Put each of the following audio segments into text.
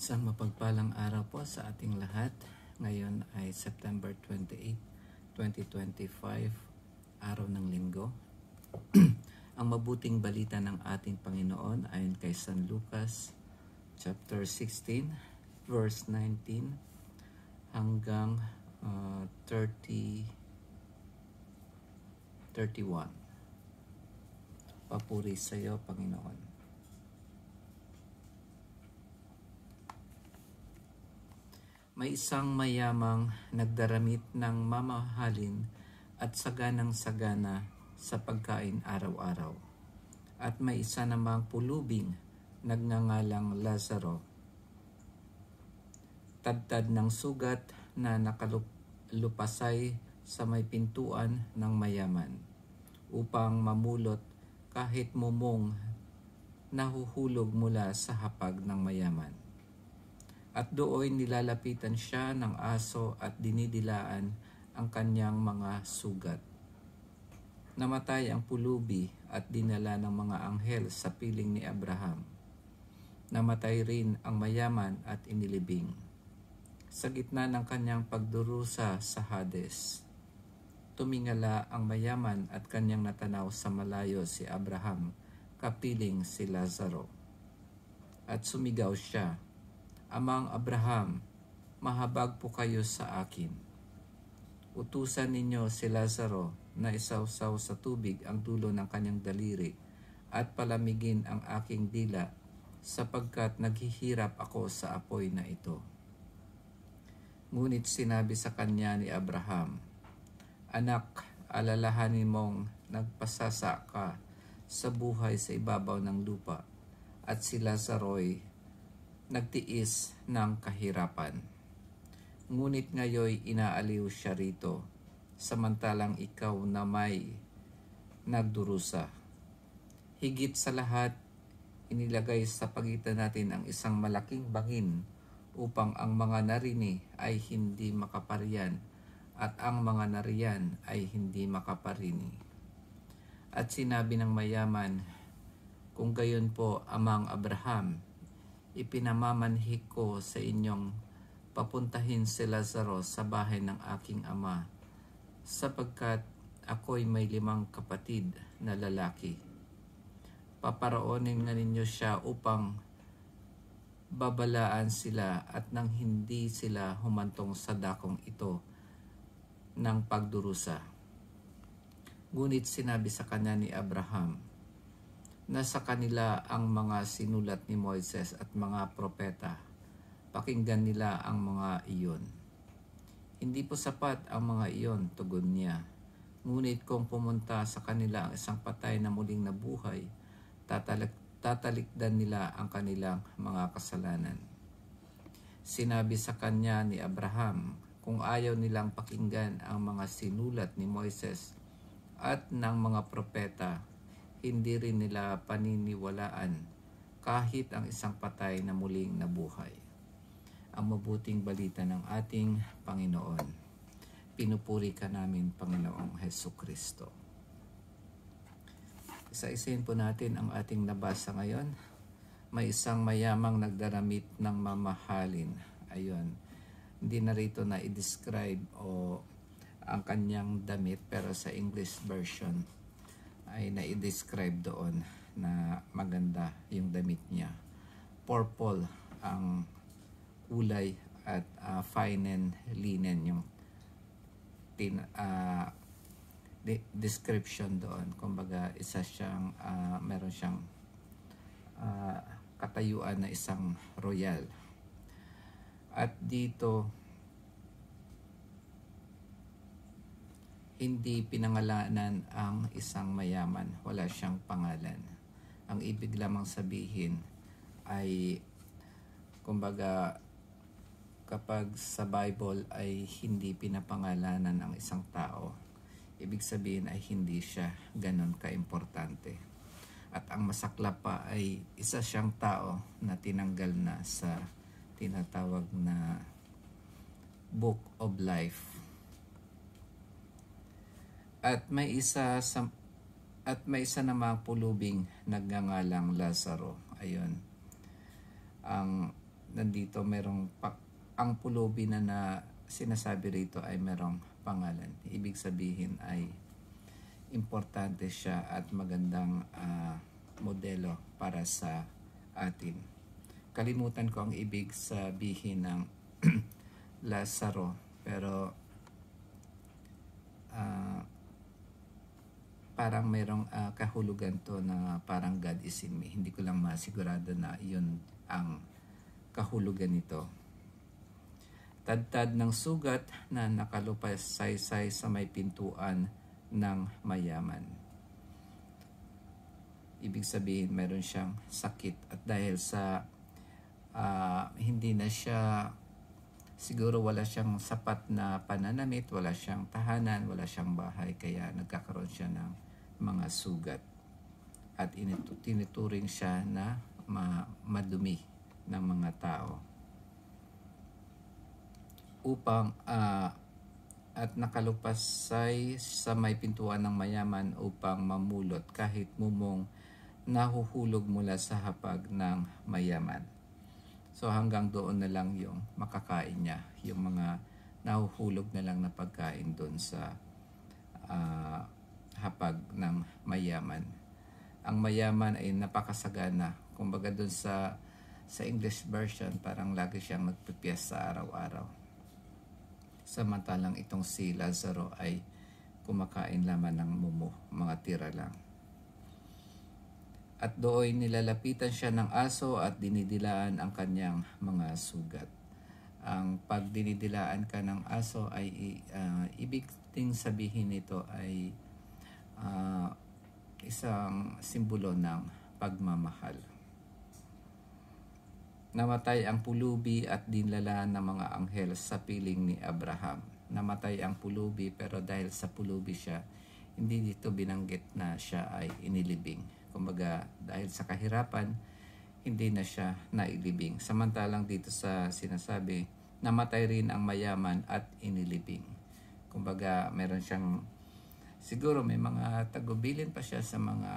Isang mapagpalang araw po sa ating lahat. Ngayon ay September 28, 2025, araw ng linggo. Ang mabuting balita ng ating Panginoon ayon kay San Lucas, chapter 16, verse 19 hanggang 31. Papuri sa iyo, Panginoon. May isang mayamang nagdaramit ng mamahalin at saganang-sagana sa pagkain araw-araw. At may isa namang pulubing nagngangalang Lazaro, tadtad ng sugat na nakalupasay sa may pintuan ng mayaman, upang mamulot kahit mumong nahuhulog mula sa hapag ng mayaman. At doon nilalapitan siya ng aso at dinidilaan ang kanyang mga sugat. Namatay ang pulubi at dinala ng mga anghel sa piling ni Abraham. Namatay rin ang mayaman at inilibing sa gitna ng kanyang pagdurusa sa Hades. Tumingala ang mayaman at kanyang natanaw sa malayo si Abraham, kapiling si Lazaro. At sumigaw siya, "Amang Abraham, mahabag po kayo sa akin. Utusan ninyo si Lazaro na isawsaw sa tubig ang dulo ng kanyang daliri at palamigin ang aking dila sapagkat naghihirap ako sa apoy na ito." Ngunit sinabi sa kanya ni Abraham, "Anak, alalahanin mong nagpasasa ka sa buhay sa ibabaw ng lupa at si Lazaro'y nagtiis ng kahirapan. Ngunit ngayoy inaaliw siya rito, samantalang ikaw na may nagdurusa. Higit sa lahat, inilagay sa pagitan natin ang isang malaking bangin upang ang mga narini ay hindi makaparian at ang mga nariyan ay hindi makaparini." At sinabi ng mayaman, "Kung gayon po, Amang Abraham, ipinamamanhik ko sa inyong papuntahin si Lazaro sa bahay ng aking ama, sapagkat ako'y may 5 kapatid na lalaki. Paparoonin nga ninyo siya upang babalaan sila at nang hindi sila humantong sa dakong ito ng pagdurusa." Ngunit sinabi sa kanya ni Abraham, "Nasa kanila ang mga sinulat ni Moises at mga propeta. Pakinggan nila ang mga iyon." "Hindi po sapat ang mga iyon," tugon niya. "Ngunit kung pumunta sa kanila ang isang patay na muling nabuhay, tatalikdan nila ang kanilang mga kasalanan." Sinabi sa kanya ni Abraham, "Kung ayaw nilang pakinggan ang mga sinulat ni Moises at ng mga propeta, hindi rin nila paniniwalaan kahit ang isang patay na muling nabuhay." Ang mabuting balita ng ating Panginoon. Pinupuri ka namin, Panginoong Hesukristo. Isa-isahin po natin ang ating nabasa ngayon. May isang mayamang nagdaramit ng mamahalin. Ayun, hindi na rito na i-describe o ang kanyang damit, pero sa English version ay na-i-describe doon na maganda yung damit niya. Purple ang kulay at fine linen yung description doon. Kumbaga isa siyang meron siyang katayuan na isang royal. At dito hindi pinangalanan ang isang mayaman, wala siyang pangalan. Ang ibig lamang sabihin ay, kumbaga, kapag sa Bible ay hindi pinapangalanan ang isang tao, ibig sabihin ay hindi siya ganon kaimportante. At ang masaklap pa ay isa siyang tao na tinanggal na sa tinatawag na Book of Life. At may isa namang pulubing nagngangalang Lazaro. Ayun. Ang nandito ang pulubi na sinasabi rito ay merong pangalan. Ibig sabihin ay importante siya at magandang modelo para sa atin. Kalimutan ko ang ibig sabihin ng Lazaro, pero parang mayroong kahulugan to na parang God is in me. Hindi ko lang masigurado na yun ang kahulugan nito. Tadtad ng sugat na nakalupasaysay sa may pintuan ng mayaman. Ibig sabihin meron siyang sakit, at dahil sa hindi na siya, siguro wala siyang sapat na pananamit, wala siyang tahanan, wala siyang bahay, kaya nagkakaroon siya ng mga sugat. At tinuturing siya na madumi ng mga tao. At nakalupasay sa may pintuan ng mayaman upang mamulot kahit mumong nahuhulog mula sa hapag ng mayaman. So hanggang doon na lang yung makakain niya, yung mga nahuhulog na lang na pagkain doon sa hapag ng mayaman. Ang mayaman ay napakasagana. Kumbaga doon sa English version, parang lagi siyang nagpipiyesta araw-araw. Samantalang itong si Lazaro ay kumakain lamang ng mumo, mga tira lang. At doon nilalapitan siya ng aso at dinidilaan ang kanyang mga sugat. Ang pag dinidilaan ka ng aso ay ibig ding sabihin nito ay isang simbolo ng pagmamahal. Namatay ang pulubi at dinlalaan ng mga anghel sa piling ni Abraham. Namatay ang pulubi, pero dahil sa pulubi siya, hindi dito binanggit na siya ay inilibing. Kumbaga, dahil sa kahirapan, hindi na siya nailibing. Samantalang dito sa sinasabi, namatay rin ang mayaman at inilibing. Kumbaga, meron siyang, siguro may mga tagubilin pa siya sa mga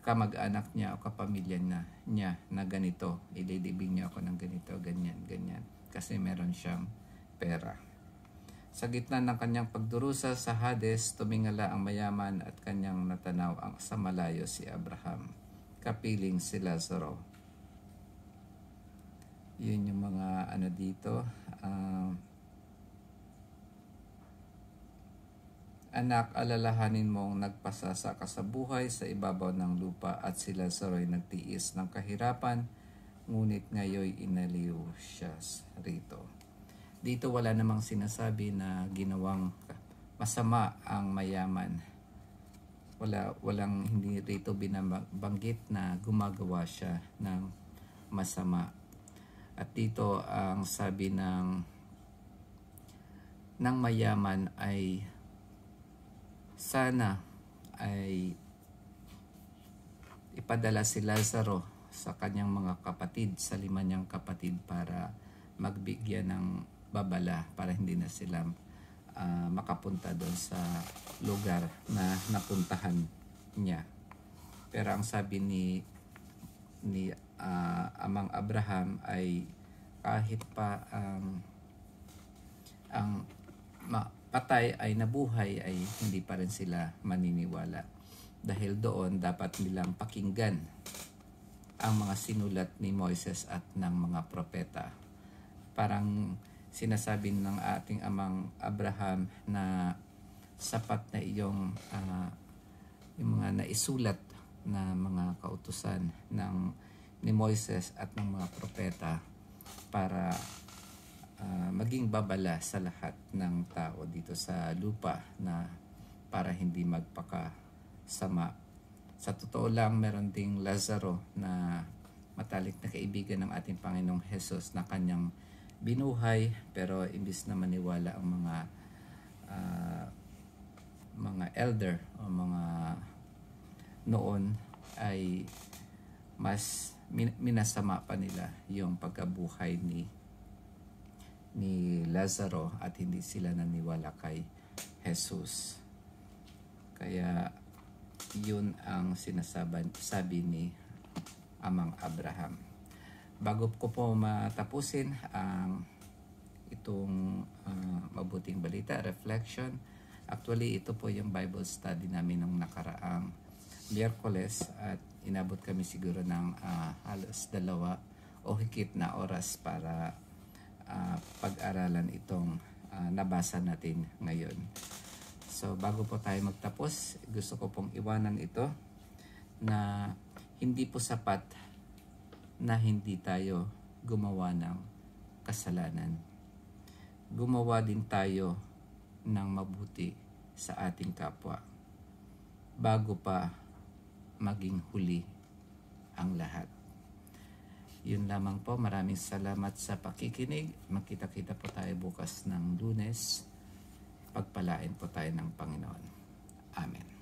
kamag-anak niya o kapamilya niya na ganito. Ililibing niya ako ng ganito, ganyan, ganyan. Kasi meron siyang pera. Sa gitna ng kanyang pagdurusa sa Hades, tumingala ang mayaman at kanyang natanaw sa malayo si Abraham, kapiling si Lazaro. Yun yung mga dito. Anak, alalahanin mong nagpasasa ka sa buhay sa ibabaw ng lupa, at si Lazaro ay nagtiis ng kahirapan, ngunit ngayon inaliw siya rito. Dito wala namang sinasabi na ginawang masama ang mayaman. Walang hindi rito binabanggit na gumagawa siya ng masama. At dito ang sabi ng mayaman ay sana ay ipadala si Lazaro sa kanyang mga kapatid, sa 5 niyang kapatid, para magbigyan ng babala para hindi na sila makapunta doon sa lugar na napuntahan niya. Pero ang sabi ni Amang Abraham ay kahit pa ang patay ay nabuhay, ay hindi pa rin sila maniniwala. Dahil doon dapat nilang pakinggan ang mga sinulat ni Moises at ng mga propeta. Parang sinasabi ng ating amang Abraham na sapat na yung mga naisulat na mga kautusan ni Moises at ng mga propeta para maging babala sa lahat ng tao dito sa lupa, na para hindi magpakasama. Sa totoo lang, meron ding Lazaro na matalik na kaibigan ng ating Panginoong Hesus na kanyang binuhay, pero imbis na maniwala ang mga elder o mga noon, ay mas minasama pa nila yung pagkabuhay ni Lazaro, at hindi sila naniwala kay Jesus. Kaya yun ang sabi ni Amang Abraham. Bago ko po matapusin ang itong mabuting balita, reflection, actually ito po yung Bible study namin nung nakaraang Miyerkules at inabot kami siguro ng halos 2 o higit na oras para pag-aralan itong nabasa natin ngayon. So bago po tayo magtapos, gusto ko pong iwanan ito na hindi po sapat na hindi tayo gumawa ng kasalanan. Gumawa din tayo ng mabuti sa ating kapwa bago pa maging huli ang lahat. Yun lamang po. Maraming salamat sa pakikinig. Magkita-kita po tayo bukas ng Lunes. Pagpalain po tayo ng Panginoon. Amen.